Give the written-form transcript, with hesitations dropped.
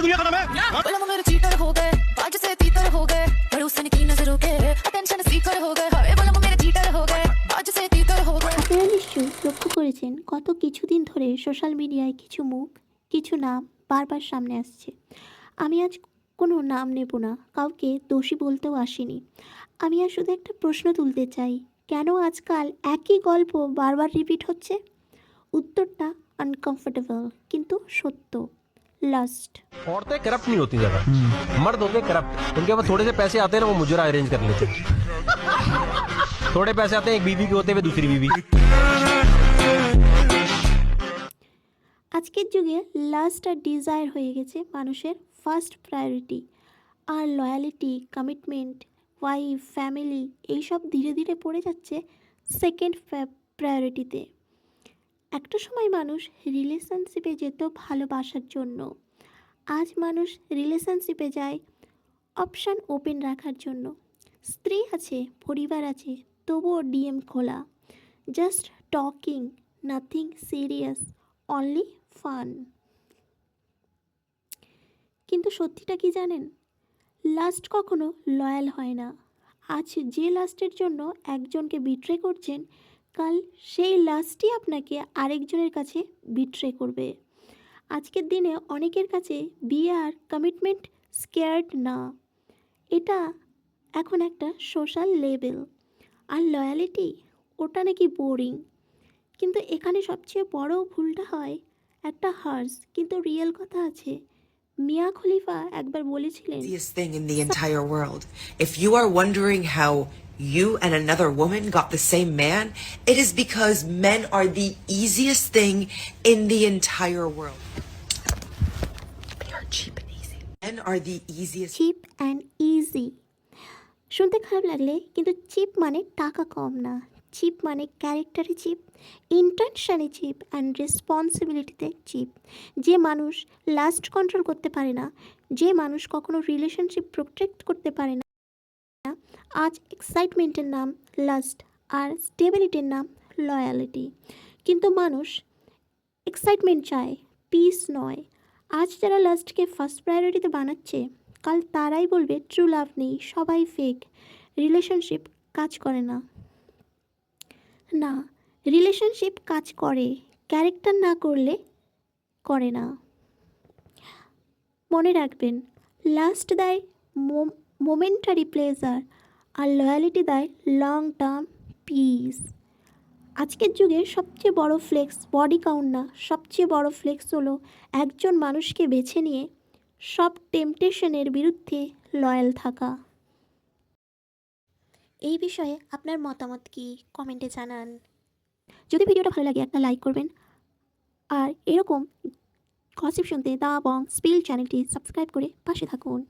दुनिया खत्म है। बोला वो मेरे चीटर हो गए, बाज से तीतर हो गए, भरोसे की नजरों के अटेंशन सीकर हो गए, हाय बोला वो मेरे चीटर हो गए, बाज से तीतर हो गए। আপনারা নিশ্চয়ই লক্ষ্য করেছেন গত কিছুদিন ধরে সোশ্যাল মিডিয়ায় কিছু মুখ কিছু নাম বারবার সামনে আসছে। আমি আজ কোনো নাম নেব না, কাউকে দোষী বলতেও আসিনি। আমি আর শুধু একটা প্রশ্ন তুলতে চাই, কেন আজকাল একই গল্প বারবার রিপিট হচ্ছে? উত্তরটা আনকমফোর্টেবল কিন্তু সত্য। লাস্ট। औरतें करप्ट नहीं होती ज्यादा, मर्द होते करप्ट। उनके पास थोड़े से पैसे आते हैं ना, वो मुजरा अरेंज कर लेते हैं। थोड़े पैसे आते हैं एक बीवी के होते हुए दूसरी बीवी। আজকের যুগে লাস্ট আর ডিজায়ার হয়ে গেছে মানুষের ফার্স্ট প্রায়োরিটি, আর লয়ালিটি, কমিটমেন্ট, ওয়াইফ, ফ্যামিলি এইসব ধীরে ধীরে পড়ে যাচ্ছে সেকেন্ড প্রায়োরিটিতে। একটা সময় মানুষ রিলেশনশিপে যেত ভালোবাসার জন্য, আজ মানুষ রিলেশনশিপে যায় অপশান ওপেন রাখার জন্য। স্ত্রী আছে, পরিবার আছে, তবুও ডিএম খোলা, just talking, nothing serious, only fun. কিন্তু সত্যিটা কি জানেন? লাস্ট কখনো লয়াল হয় না। আজ যে লাস্টের জন্য একজনকে বিট্রে করছেন, কাল সেই লাস্টই আপনাকে আরেকজনের কাছে বিট্রে করবে। আজকের দিনে অনেকের কাছে বিয়ে আর কমিটমেন্ট স্কেয়ার্ড না, এটা এখন একটা সোশ্যাল লেবেল। আর লয়ালিটি, ওটা নাকি বোরিং। কিন্তু এখানে সবচেয়ে বড় ভুলটা হয় একটা হার্স কিন্তু রিয়েল কথা আছে। মিয়া খলিফা একবার বলেছিলেন, easiest thing in the entire world. If you are wondering how you and another woman got the same man, it is because men are the easiest thing in the entire world. They are cheap and easy. Men are the easiest. Chip and easy শুনতে খারাপ লাগলে, কিন্তু chip মানে টাকা কম না, chip মানে ক্যারেক্টারে chip, ইন্টেনশনে chip and রেসপন্সিবিলিটিতে chip. যে মানুষ লাস্ট কন্ট্রোল করতে পারে না, যে মানুষ কখনো রিলেশনশিপ প্রোটেক্ট করতে পারে না, আজ এক্সাইটমেন্টের নাম লাস্ট আর স্টেবিলিটির নাম লয়ালিটি। কিন্তু মানুষ এক্সাইটমেন্ট চায়, পিস নয়। আজ যারা লাস্টকে ফার্স্ট প্রায়োরিটিতে বানাচ্ছে, কাল তারাই বলবে ট্রু লাভ নেই, সবাই ফেক, রিলেশনশিপ কাজ করে না। না, রিলেশনশিপ কাজ করে, ক্যারেক্টার না করলে করে না। মনে রাখবেন, লাস্ট দেয় মোমেন্টারি প্লেজার আর লয়ালিটি দেয় লং টার্ম পিস। আজকের যুগে সবচেয়ে বড় ফ্লেক্স বডি কাউন্ট না, সবচেয়ে বড় ফ্লেক্স হলো একজন মানুষকে বেছে নিয়ে সব টেম্পটেশনের বিরুদ্ধে লয়াল থাকা। এই বিষয়ে আপনার মতামত কি কমেন্টে জানান। যদি ভিডিওটা ভালো লাগে একটা লাইক করবেন, আর এরকম গসিপ শুনতে দা বং স্পিল চ্যানেলটি সাবস্ক্রাইব করে পাশে থাকুন।